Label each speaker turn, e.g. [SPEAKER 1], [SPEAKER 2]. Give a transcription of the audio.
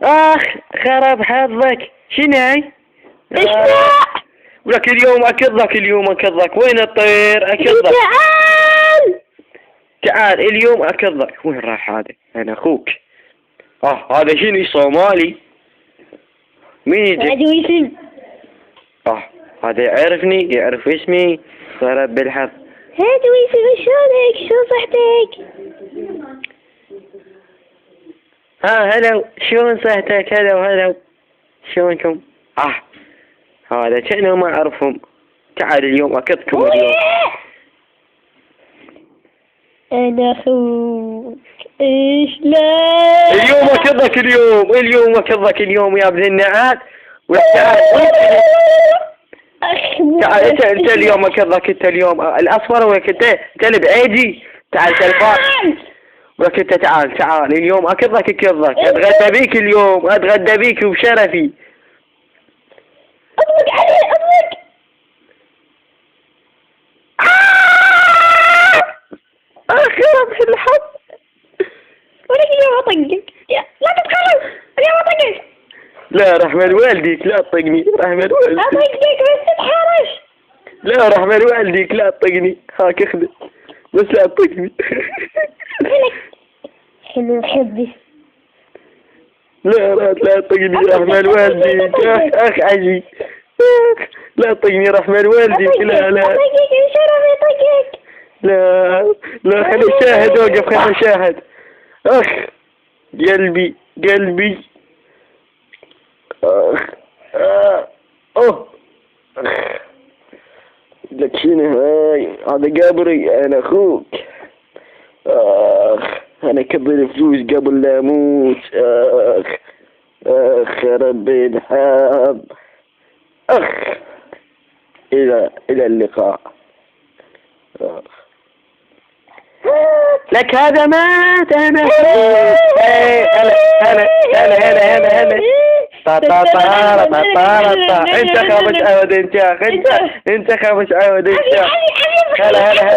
[SPEAKER 1] اخ خرب حظك شناي؟ ولك اليوم اكضك اليوم اكضك وين الطير اكضك؟
[SPEAKER 2] تعال
[SPEAKER 1] تعال اليوم اكضك. وين راح هذا؟ انا اخوك. هذا شنو صومالي؟ مين يجي؟
[SPEAKER 2] هذا اسم.
[SPEAKER 1] هذا يعرفني يعرف اسمي. خرب بالحظ.
[SPEAKER 2] هذا اسم. شلونك؟ شو صحتك؟
[SPEAKER 1] هلو شلون صحتك؟ هلو شلونكم؟ هذا كأنه ما أعرفهم. تعال اليوم أكضكم اليوم.
[SPEAKER 2] أنا أخوك. إيش لا
[SPEAKER 1] اليوم أكضك اليوم أكضك اليوم يا ابن النعال. تعال تعال انت اليوم أكضك انت اليوم الأصفر وياك انت بعيدي. تعال تلفاك وياك انت تعال اليوم أكضك أتغدى بيك اليوم أتغدى بيك وبشرفي.
[SPEAKER 2] اطلق عليه اطلق.
[SPEAKER 1] خرب في الحظ.
[SPEAKER 2] ولك اليوم اطقك. لا تتخلص اليوم اطقك.
[SPEAKER 1] لا رحمة والديك لا تطقني. رحمة والديك
[SPEAKER 2] اطقك بس تتحرش.
[SPEAKER 1] لا رحمة والديك لا تطقني. هاك اخذ بس لا تطقني.
[SPEAKER 2] حلو حبي.
[SPEAKER 1] لا تطقني رحمة والديك. اخ عجي. لا تطقني رحمة والديك. لا
[SPEAKER 2] اطقك بشرف اطقك.
[SPEAKER 1] لا خلي شاهد وقف خلي شاهد. اخ قلبي لك شنو هاي؟ هذا قبري انا اخوك. انا كبر فلوس قبل لا اموت. خرب الحظ. الى اللقاء. لك هذا مات. انا هلا انت خمس عود انت. هلا